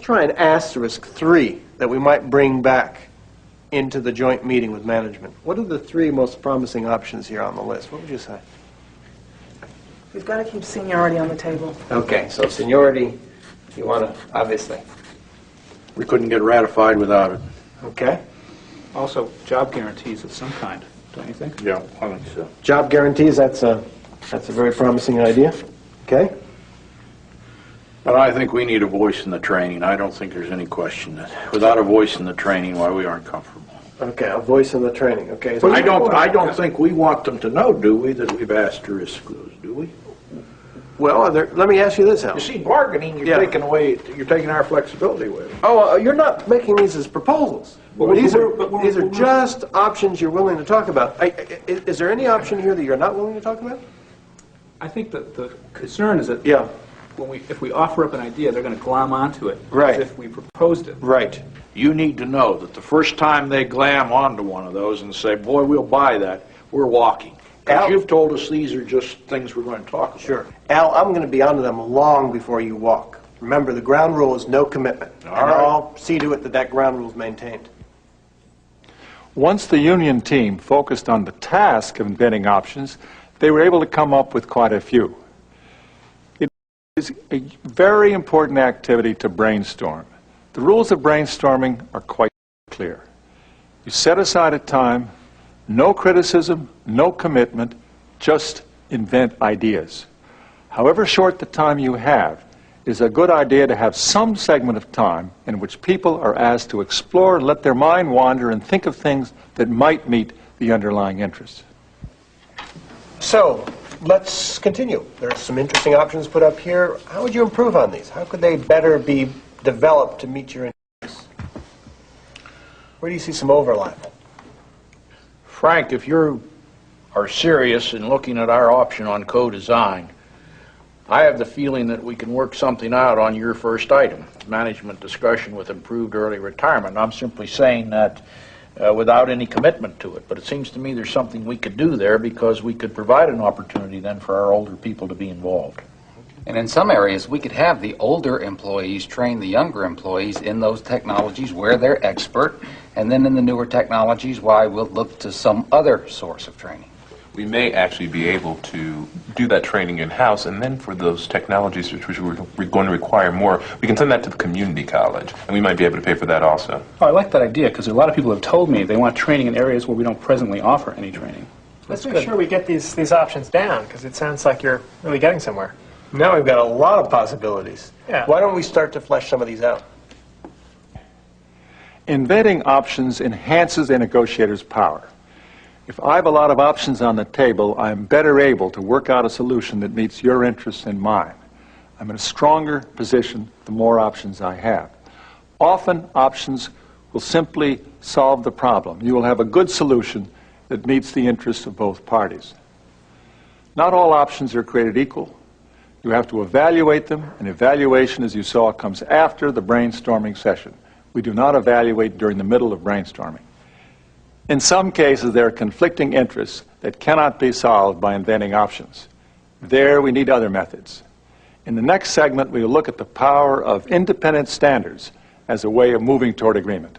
try an asterisk 3 that we might bring back into the joint meeting with management. What are the 3 most promising options here on the list? What would you say? We've got to keep seniority on the table. Okay, so seniority, you want to, obviously. We couldn't get ratified without it. Okay. Also, job guarantees of some kind, don't you think? Yeah, I think so. Job guarantees, that's a very promising idea. Okay. But I think we need a voice in the training. I don't think there's any question that without a voice in the training, why we aren't comfortable. Okay, a voice in the training. Okay. So I don't think we want them to know, do we, that we've asterisked those, do we? Well, let me ask you this, Al. You see, bargaining, you're taking our flexibility away. Oh, you're not making these as proposals. Well, These are just options you're willing to talk about. Is there any option here that you're not willing to talk about? I think that the concern is that Yeah. if we offer up an idea, they're going to glom onto it Right. as if we proposed it. Right. You need to know that the first time they glam onto one of those and say, boy, we'll buy that, we're walking. Because Al? you've told us these are just things we're going to talk about. Sure. Al, I'm going to be onto them long before you walk. Remember, the ground rule is no commitment. All And right. I'll see to it that that ground rule is maintained. Once the union team focused on the task of inventing options, they were able to come up with quite a few. It is a very important activity to brainstorm. The rules of brainstorming are quite clear. You set aside a time, no criticism, no commitment, just invent ideas. However short the time you have, it is a good idea to have some segment of time in which people are asked to explore and let their mind wander and think of things that might meet the underlying interests. So, let's continue. There are some interesting options put up here. How would you improve on these? How could they better be developed to meet your interests? Where do you see some overlap? Frank, if you are serious in looking at our option on co-design, I have the feeling that we can work something out on your first item, management discussion with improved early retirement. I'm simply saying that without any commitment to it. But it seems to me there's something we could do there because we could provide an opportunity then for our older people to be involved. And in some areas, we could have the older employees train the younger employees in those technologies where they're expert, and then in the newer technologies, why we'll look to some other source of training. We may actually be able to do that training in-house, and then for those technologies which we're going to require more, we can send that to the community college, and we might be able to pay for that also. Oh, I like that idea because a lot of people have told me they want training in areas where we don't presently offer any training. Let's make sure we get these options down, because it sounds like you're really getting somewhere. Now we've got a lot of possibilities. Yeah. Why don't we start to flesh some of these out? Inventing options enhances a negotiator's power. If I have a lot of options on the table, I'm better able to work out a solution that meets your interests and mine. I'm in a stronger position the more options I have. Often, options will simply solve the problem. You will have a good solution that meets the interests of both parties. Not all options are created equal. You have to evaluate them, and evaluation, as you saw, comes after the brainstorming session. We do not evaluate during the middle of brainstorming. In some cases, there are conflicting interests that cannot be solved by inventing options. There, we need other methods. In the next segment, we will look at the power of independent standards as a way of moving toward agreement.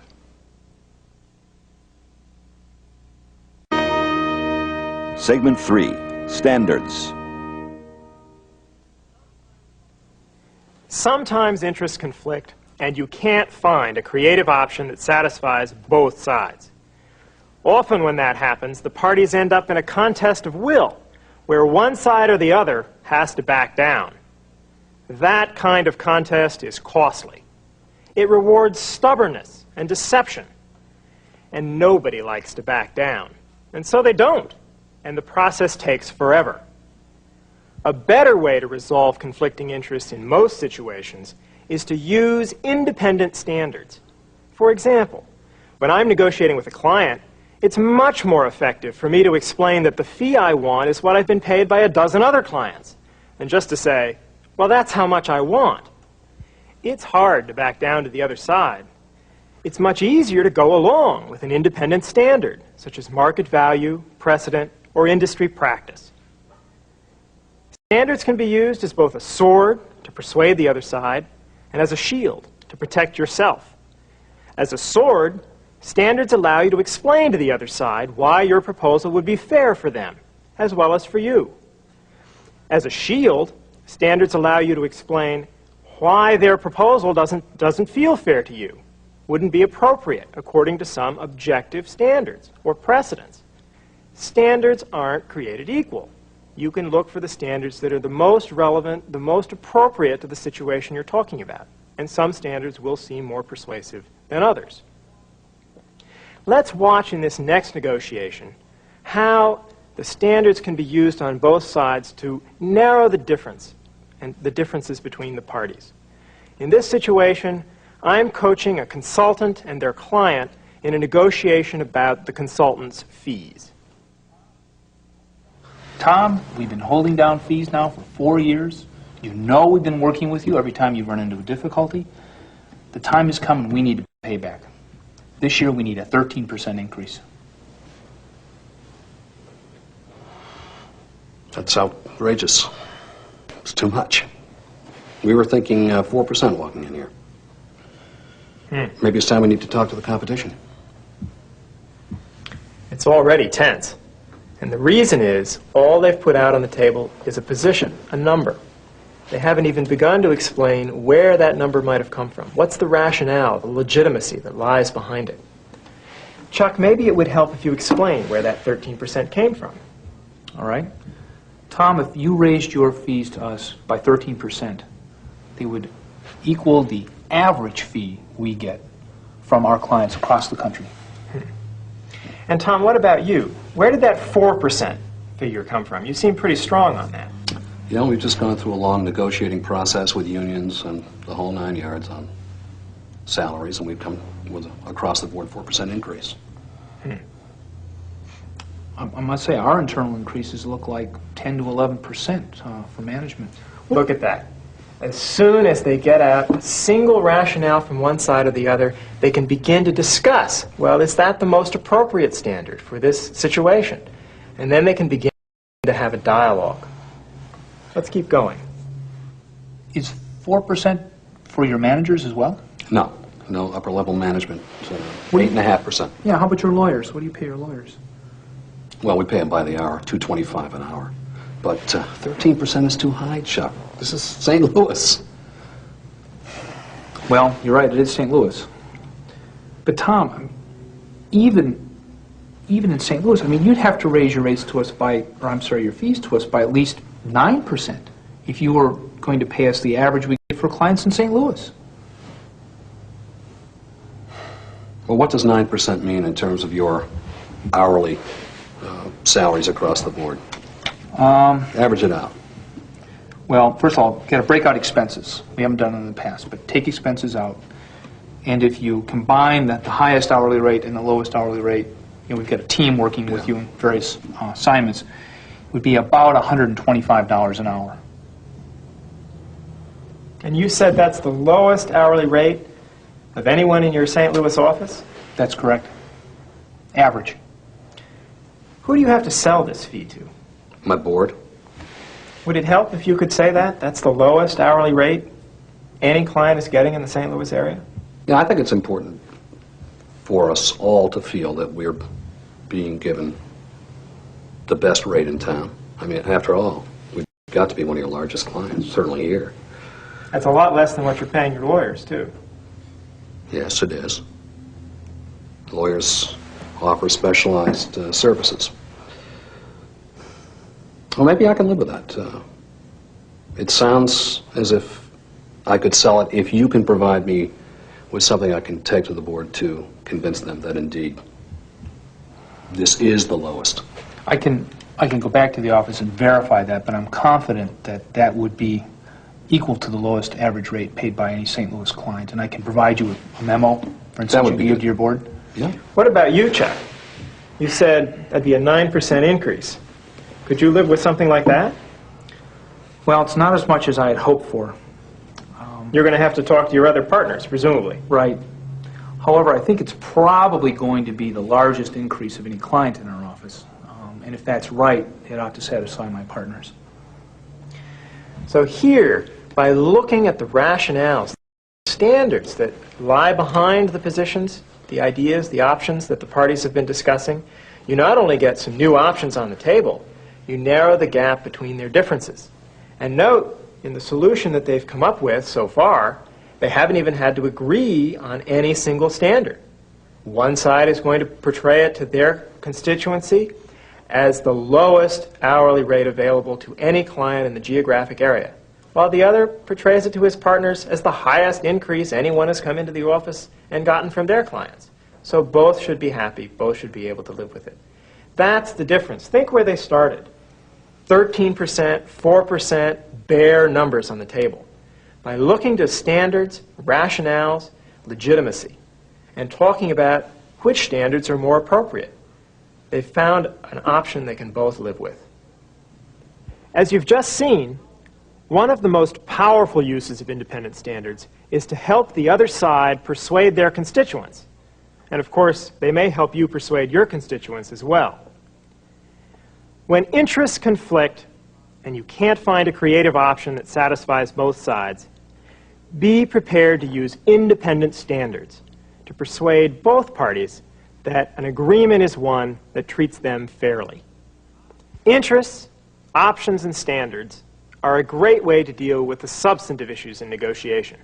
Segment 3, Standards. Sometimes interests conflict, and you can't find a creative option that satisfies both sides. Often when that happens, the parties end up in a contest of will, where one side or the other has to back down. That kind of contest is costly. It rewards stubbornness and deception. And nobody likes to back down. And so they don't. And the process takes forever. A better way to resolve conflicting interests in most situations is to use independent standards. For example, when I'm negotiating with a client, it's much more effective for me to explain that the fee I want is what I've been paid by a dozen other clients, than just to say, well, that's how much I want. It's hard to back down to the other side. It's much easier to go along with an independent standard, such as market value, precedent, or industry practice. Standards can be used as both a sword to persuade the other side and as a shield to protect yourself. As a sword, standards allow you to explain to the other side why your proposal would be fair for them, as well as for you. As a shield, standards allow you to explain why their proposal doesn't feel fair to you, wouldn't be appropriate according to some objective standards or precedents. Standards aren't created equal. You can look for the standards that are the most relevant, the most appropriate to the situation you're talking about. And some standards will seem more persuasive than others. Let's watch in this next negotiation how the standards can be used on both sides to narrow the difference and the differences between the parties. In this situation, I'm coaching a consultant and their client in a negotiation about the consultant's fees. Tom, we've been holding down fees now for 4 years. You know we've been working with you every time you run into a difficulty. The time has come and we need to pay back. This year we need a 13% increase. That's outrageous. It's too much. We were thinking 4% walking in here. Maybe it's time we need to talk to the competition. It's already tense. And the reason is, all they've put out on the table is a position, a number. They haven't even begun to explain where that number might have come from. What's the rationale, the legitimacy that lies behind it? Chuck, maybe it would help if you explain where that 13% came from. All right? Tom, if you raised your fees to us by 13%, they would equal the average fee we get from our clients across the country. And Tom, what about you? Where did that 4% figure come from? You seem pretty strong on that. You know, we've just gone through a long negotiating process with unions and the whole 9 yards on salaries, and we've come with an across-the-board 4% increase. I must say, our internal increases look like 10 to 11% for management. Look at that. As soon as they get out a single rationale from one side or the other, they can begin to discuss, well, is that the most appropriate standard for this situation? And then they can begin to have a dialogue. Let's keep going. Is 4% for your managers as well? No, no upper-level management. 8.5%. Yeah, how about your lawyers? What do you pay your lawyers? Well, we pay them by the hour, $2.25 an hour. But 13% is too high, Chuck. This is St. Louis. Well, you're right, it is St. Louis. But Tom, even in St. Louis, I mean, you'd have to raise your rates to us by, or I'm sorry, your fees to us by at least 9% if you were going to pay us the average we get for clients in St. Louis. Well, what does 9% mean in terms of your hourly salaries across the board? Average it out. Well, first of all, you've got to break out expenses. We haven't done it in the past, but take expenses out. And if you combine the highest hourly rate and the lowest hourly rate, you know, we've got a team working with you in various assignments, it would be about $125 an hour. And you said that's the lowest hourly rate of anyone in your St. Louis office? That's correct. Average. Who do you have to sell this fee to? My board. Would it help if you could say that? That's the lowest hourly rate any client is getting in the St. Louis area? Yeah, I think it's important for us all to feel that we're being given the best rate in town. I mean, after all, we've got to be one of your largest clients, certainly here. That's a lot less than what you're paying your lawyers, too. Yes, it is. Lawyers offer specialized services. Well, maybe I can live with that. It sounds as if I could sell it if you can provide me with something I can take to the board to convince them that indeed this is the lowest. I can go back to the office and verify that, but I'm confident that that would be equal to the lowest average rate paid by any St. Louis client, and I can provide you with a memo, for instance, you can give to your board. Yeah. What about you, Chuck? You said that'd be a 9% increase. Could you live with something like that? Well, it's not as much as I had hoped for. You're going to have to talk to your other partners, presumably. Right. However, I think it's probably going to be the largest increase of any client in our office. And if that's right, it ought to satisfy my partners. So here, by looking at the rationales, standards that lie behind the positions, the ideas, the options that the parties have been discussing, you not only get some new options on the table, you narrow the gap between their differences. And note, in the solution that they've come up with so far, they haven't even had to agree on any single standard. One side is going to portray it to their constituency as the lowest hourly rate available to any client in the geographic area, while the other portrays it to his partners as the highest increase anyone has come into the office and gotten from their clients. So both should be happy, both should be able to live with it. That's the difference. Think where they started. 13%, 4%, bare numbers on the table. By looking to standards, rationales, legitimacy, and talking about which standards are more appropriate, they've found an option they can both live with. As you've just seen, one of the most powerful uses of independent standards is to help the other side persuade their constituents. And of course, they may help you persuade your constituents as well. When interests conflict and you can't find a creative option that satisfies both sides, be prepared to use independent standards to persuade both parties that an agreement is one that treats them fairly. Interests, options, and standards are a great way to deal with the substantive issues in negotiation.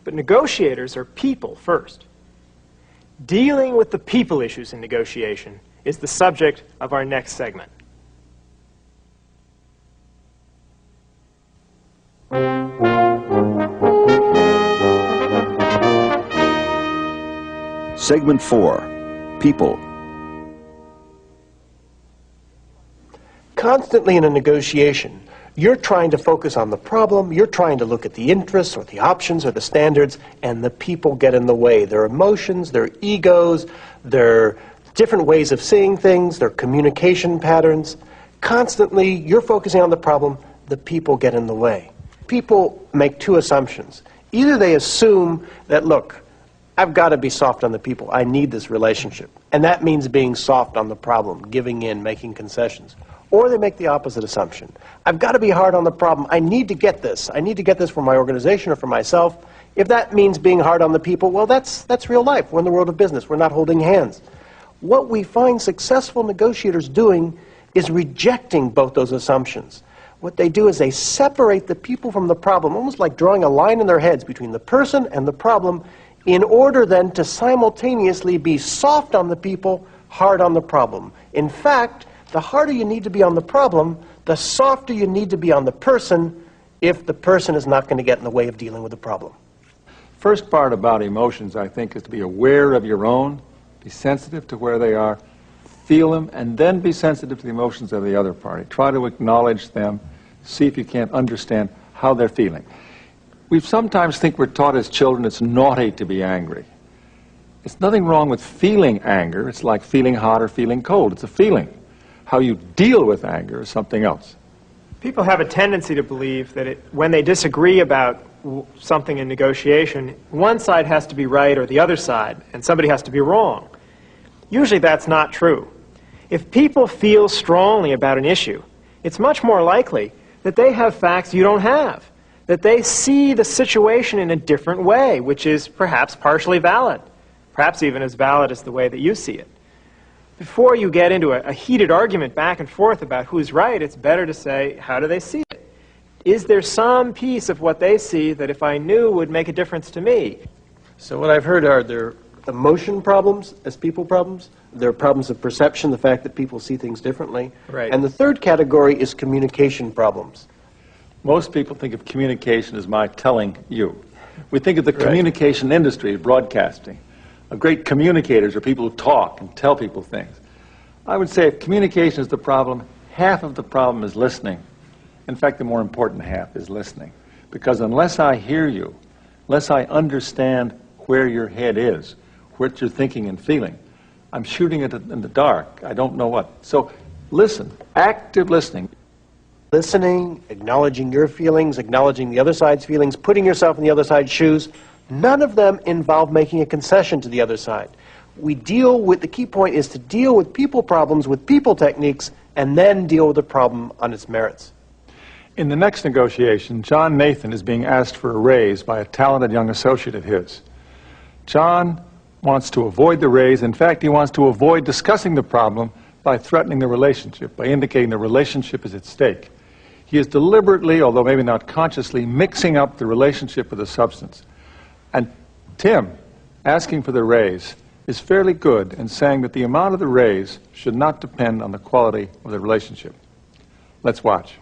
But negotiators are people first. Dealing with the people issues in negotiation is the subject of our next segment. Segment 4, People. Constantly in a negotiation, you're trying to focus on the problem, you're trying to look at the interests or the options or the standards, and the people get in the way. Their emotions, their egos, their different ways of seeing things, their communication patterns. Constantly, you're focusing on the problem, the people get in the way. People make two assumptions. Either they assume that, look, I've got to be soft on the people. I need this relationship. And that means being soft on the problem, giving in, making concessions. Or they make the opposite assumption. I've got to be hard on the problem. I need to get this. I need to get this for my organization or for myself. If that means being hard on the people, well, that's real life. We're in the world of business. We're not holding hands. What we find successful negotiators doing is rejecting both those assumptions. What they do is they separate the people from the problem, almost like drawing a line in their heads between the person and the problem, in order then to simultaneously be soft on the people, hard on the problem. In fact, the harder you need to be on the problem, the softer you need to be on the person if the person is not going to get in the way of dealing with the problem. First part about emotions, I think, is to be aware of your own, be sensitive to where they are, feel them, and then be sensitive to the emotions of the other party. Try to acknowledge them, see if you can't understand how they're feeling. We sometimes think we're taught as children it's naughty to be angry. It's nothing wrong with feeling anger. It's like feeling hot or feeling cold. It's a feeling. How you deal with anger is something else. People have a tendency to believe that when they disagree about something in negotiation, one side has to be right or the other side, and somebody has to be wrong. Usually that's not true. If people feel strongly about an issue, it's much more likely that they have facts you don't have, that they see the situation in a different way, which is perhaps partially valid, perhaps even as valid as the way that you see it. Before you get into a heated argument back and forth about who's right, it's better to say, how do they see it? Is there some piece of what they see that if I knew would make a difference to me? So what I've heard are there emotion problems as people problems. There are problems of perception, the fact that people see things differently. Right. And the third category is communication problems. Most people think of communication as my telling you. We think of the communication industry, broadcasting. Great communicators are people who talk and tell people things. I would say if communication is the problem, half of the problem is listening. In fact, the more important half is listening. Because unless I hear you, unless I understand where your head is, what you're thinking and feeling, I'm shooting it in the dark. I don't know what. So listen, active listening. Listening, acknowledging your feelings, acknowledging the other side's feelings, putting yourself in the other side's shoes, none of them involve making a concession to the other side. We deal with, the key point is to deal with people problems with people techniques and then deal with the problem on its merits. In the next negotiation, John Nathan is being asked for a raise by a talented young associate of his. John wants to avoid the raise. In fact, he wants to avoid discussing the problem by threatening the relationship, by indicating the relationship is at stake. He is deliberately, although maybe not consciously, mixing up the relationship with the substance. And Tim, asking for the raise, is fairly good in saying that the amount of the raise should not depend on the quality of the relationship. Let's watch.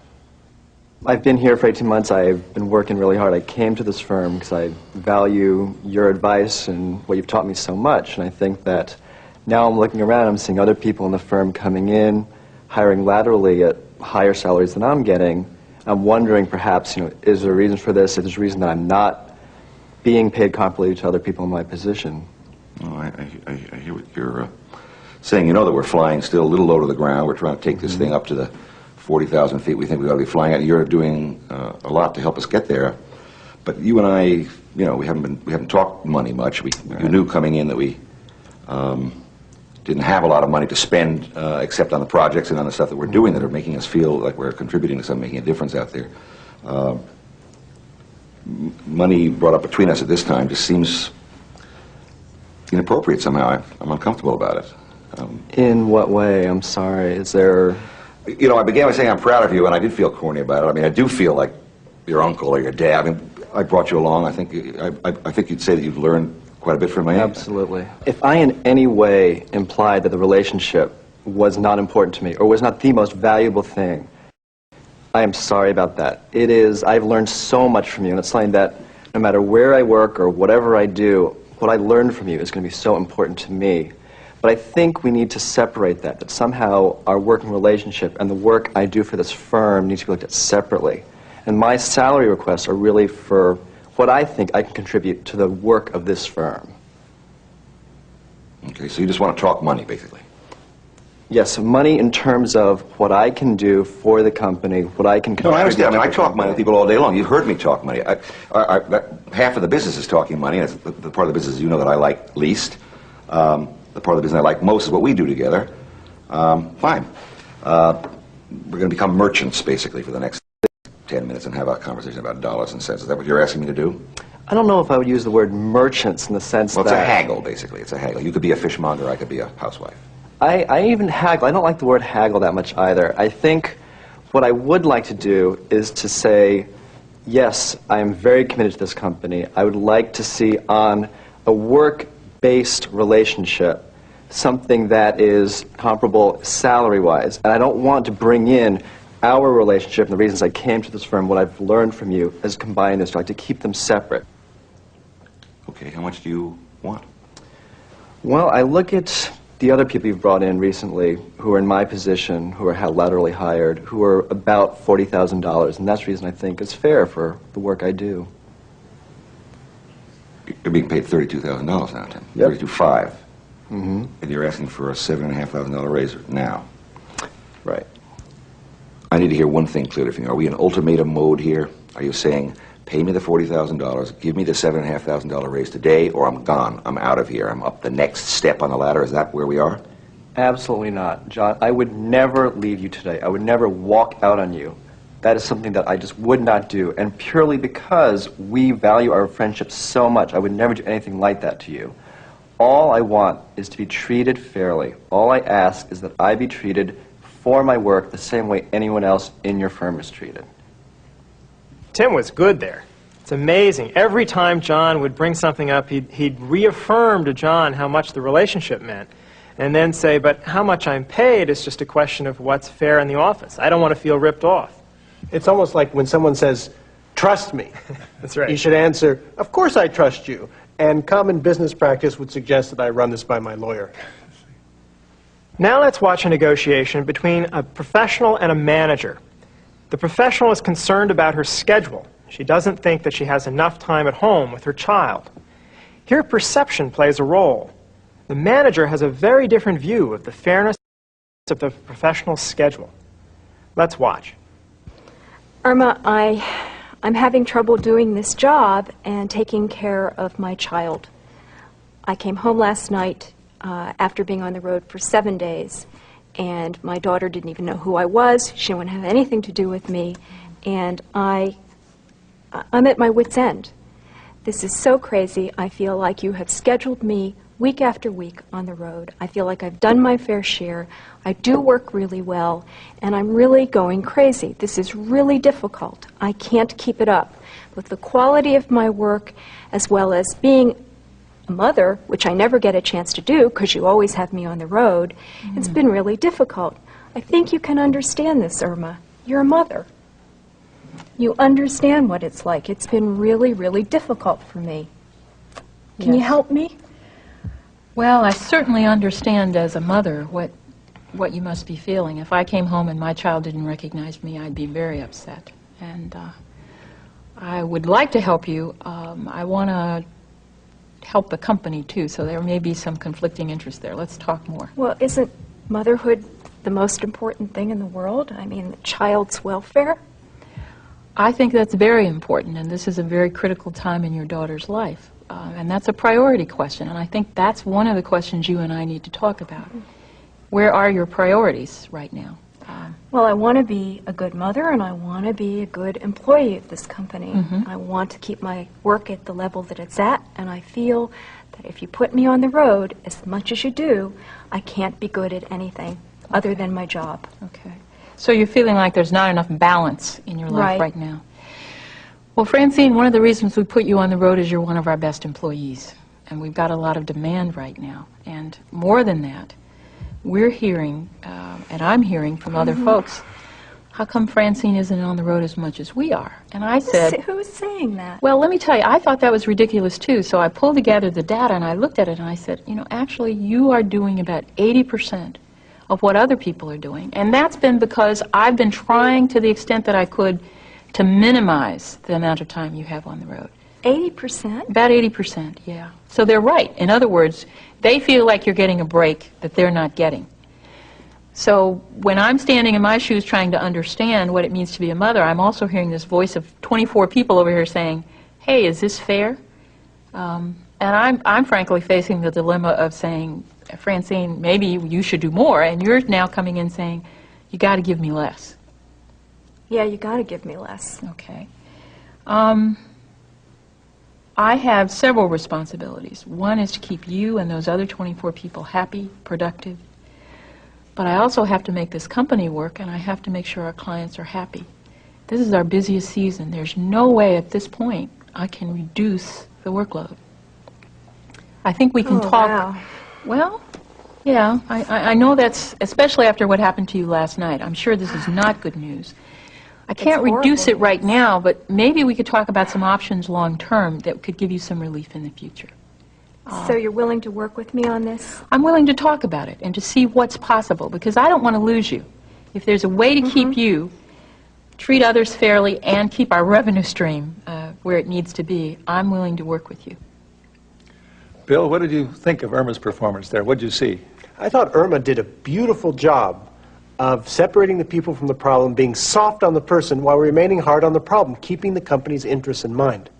I've been here for 18 months. I've been working really hard. I came to this firm because I value your advice and what you've taught me so much. And I think that now I'm looking around, I'm seeing other people in the firm coming in, hiring laterally at higher salaries than I'm getting. I'm wondering perhaps, is there a reason for this? Is there a reason that I'm not being paid comparably to other people in my position? Oh, I hear what you're saying. You know that we're flying still a little low to the ground. We're trying to take this thing up to the 40,000 feet we think we ought to be flying at. You're doing a lot to help us get there. But you and I, we haven't talked money much. You knew coming in that we didn't have a lot of money to spend except on the projects and on the stuff that we're doing that are making us feel like we're contributing to something, making a difference out there. Money brought up between us at this time just seems inappropriate somehow. I'm uncomfortable about it. In what way? I'm sorry. Is there... I began by saying I'm proud of you, and I did feel corny about it. I mean, I do feel like your uncle or your dad. I mean, I brought you along. I think you'd say that you've learned quite a bit from me. Absolutely. If I in any way implied that the relationship was not important to me or was not the most valuable thing, I am sorry about that. It is, I've learned so much from you, and it's something that no matter where I work or whatever I do, what I learned from you is going to be so important to me. But I think we need to separate that somehow our working relationship and the work I do for this firm needs to be looked at separately. And my salary requests are really for what I think I can contribute to the work of this firm. Okay, so you just want to talk money, basically. Yes, money in terms of what I can do for the company, what I can contribute. No, I understand. I mean, I talk money with people all day long. You've heard me talk money. Half of the business is talking money. That's the part of the business that I like least. The part of the business I like most is what we do together. Fine. We're going to become merchants, basically, for the next 10 minutes and have a conversation about dollars and cents. Is that what you're asking me to do? I don't know if I would use the word merchants in the sense that... Well, it's a haggle, basically. It's a haggle. You could be a fishmonger, I could be a housewife. I even haggle. I don't like the word haggle that much either. I think what I would like to do is to say, yes, I am very committed to this company. I would like to see on a work-based relationship something that is comparable salary-wise. And I don't want to bring in our relationship and the reasons I came to this firm, what I've learned from you, as combined as to keep them separate. Okay, how much do you want? Well, I look at the other people you've brought in recently who are in my position, who are laterally hired, who are about $40,000, and that's the reason I think it's fair for the work I do. You're being paid $32,000 now, Tim. Yep. $32,500. Mm-hmm. And you're asking for a $7,500 raise now. Right. I need to hear one thing clearly from you. Are we in ultimatum mode here? Are you saying, pay me the $40,000, give me the $7,500 raise today, or I'm gone, I'm out of here, I'm up the next step on the ladder? Is that where we are? Absolutely not, John. I would never leave you today. I would never walk out on you. That is something that I just would not do, and purely because we value our friendship so much, I would never do anything like that to you. All I want is to be treated fairly. All I ask is that I be treated for my work the same way anyone else in your firm is treated. Tim was good there. It's amazing. Every time John would bring something up, he'd reaffirm to John how much the relationship meant, and then say, but how much I'm paid is just a question of what's fair in the office. I don't want to feel ripped off. It's almost like when someone says, trust me. That's right. You should answer, of course I trust you. And common business practice would suggest that I run this by my lawyer. Now let's watch a negotiation between a professional and a manager. The professional is concerned about her schedule. She doesn't think that she has enough time at home with her child. Here, perception plays a role. The manager has a very different view of the fairness of the professional's schedule. Let's watch. Irma, I'm having trouble doing this job and taking care of my child. I came home last night after being on the road for 7 days, and my daughter didn't even know who I was. She wouldn't have anything to do with me, and I'm at my wit's end. This is so crazy. I feel like you have scheduled me week after week on the road. I feel like I've done my fair share. I do work really well, and I'm really going crazy. This is really difficult. I can't keep it up. With the quality of my work, as well as being a mother, which I never get a chance to do because you always have me on the road, it's been really difficult. I think you can understand this, Irma. You're a mother. You understand what it's like. It's been really, really difficult for me. Can you help me? Well, I certainly understand as a mother what you must be feeling. If I came home and my child didn't recognize me, I'd be very upset. And I would like to help you. I want to help the company, too, so there may be some conflicting interests there. Let's talk more. Well, isn't motherhood the most important thing in the world? I mean, the child's welfare? I think that's very important, and this is a very critical time in your daughter's life. And that's a priority question, and I think that's one of the questions you and I need to talk about. Where are your priorities right now? Well, I want to be a good mother, and I want to be a good employee of this company. I want to keep my work at the level that it's at, and I feel that if you put me on the road, as much as you do, I can't be good at anything other than my job. Okay. So you're feeling like there's not enough balance in your life right now. Well, Francine, one of the reasons we put you on the road is you're one of our best employees, and we've got a lot of demand right now. And more than that, we're hearing, and I'm hearing from other folks, how come Francine isn't on the road as much as we are? And I said... Who's saying that? Well, let me tell you, I thought that was ridiculous, too. So I pulled together the data, and I looked at it, and I said, you know, actually, you are doing about 80% of what other people are doing. And that's been because I've been trying to the extent that I could to minimize the amount of time you have on the road. 80%? About 80%, yeah. So they're right. In other words, they feel like you're getting a break that they're not getting. So when I'm standing in my shoes trying to understand what it means to be a mother, I'm also hearing this voice of 24 people over here saying, hey, is this fair? And I'm frankly facing the dilemma of saying, Francine, maybe you should do more, and you're now coming in saying, you got to give me less. Yeah, you got to give me less. Okay. I have several responsibilities. One is to keep you and those other 24 people happy, productive. But I also have to make this company work, and I have to make sure our clients are happy. This is our busiest season. There's no way at this point I can reduce the workload. I think we can talk... Wow. Well, yeah, I know that's, especially after what happened to you last night. I'm sure this is not good news. I can't reduce it right now, but maybe we could talk about some options long term that could give you some relief in the future. So you're willing to work with me on this? I'm willing to talk about it and to see what's possible, because I don't want to lose you. If there's a way to keep you, treat others fairly, and keep our revenue stream where it needs to be, I'm willing to work with you. Bill, what did you think of Irma's performance there? What did you see? I thought Irma did a beautiful job of separating the people from the problem, being soft on the person while remaining hard on the problem, keeping the company's interests in mind.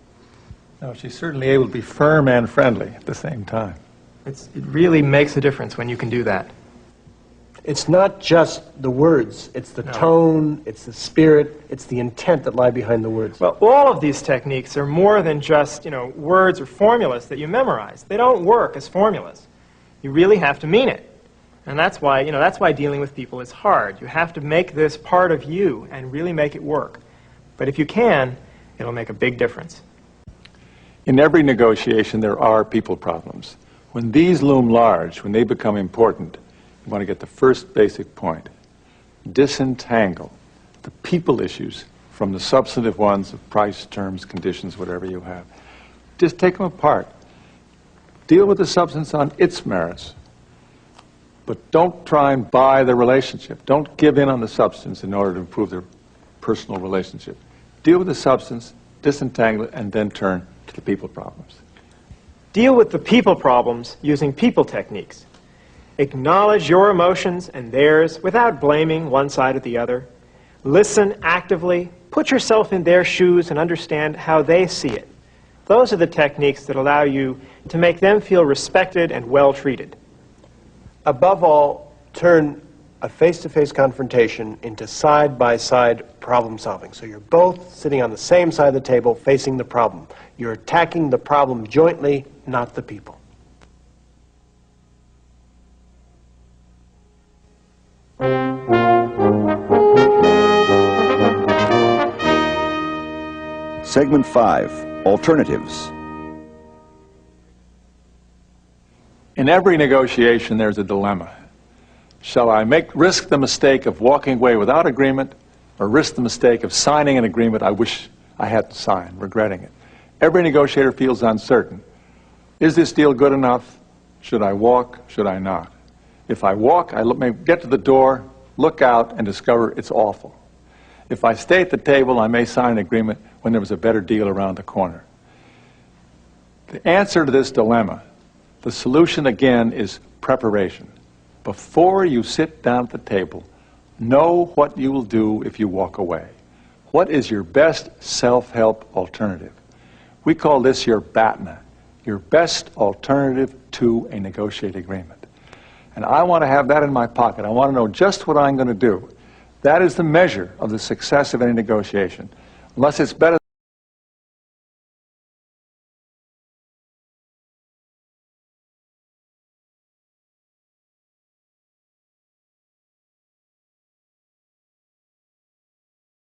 No, she's certainly able to be firm and friendly at the same time. It really makes a difference when you can do that. It's not just the words, it's the tone, it's the spirit, it's the intent that lie behind the words. Well, all of these techniques are more than just, words or formulas that you memorize. They don't work as formulas. You really have to mean it. And that's why, that's why dealing with people is hard. You have to make this part of you and really make it work. But if you can, it'll make a big difference. In every negotiation, there are people problems. When these loom large, when they become important, you want to get the first basic point. Disentangle the people issues from the substantive ones of price, terms, conditions, whatever you have. Just take them apart. Deal with the substance on its merits. But don't try and buy the relationship. Don't give in on the substance in order to improve their personal relationship. Deal with the substance, disentangle it, and then turn to the people problems. Deal with the people problems using people techniques. Acknowledge your emotions and theirs without blaming one side or the other. Listen actively. Put yourself in their shoes and understand how they see it. Those are the techniques that allow you to make them feel respected and well treated. Above all, turn a face-to-face confrontation into side-by-side problem solving. So you're both sitting on the same side of the table facing the problem. You're attacking the problem jointly, not the people. Segment 5, Alternatives. In every negotiation, there's a dilemma. Shall I risk the mistake of walking away without agreement, or risk the mistake of signing an agreement I wish I hadn't signed, regretting it? Every negotiator feels uncertain. Is this deal good enough? Should I walk? Should I not? If I walk, I may get to the door, look out, and discover it's awful. If I stay at the table, I may sign an agreement when there was a better deal around the corner. The answer to this dilemma, the solution again, is preparation. Before you sit down at the table, know what you will do if you walk away. What is your best self-help alternative? We call this your BATNA, your best alternative to a negotiated agreement. And I want to have that in my pocket. I want to know just what I'm going to do. That is the measure of the success of any negotiation. Unless it's better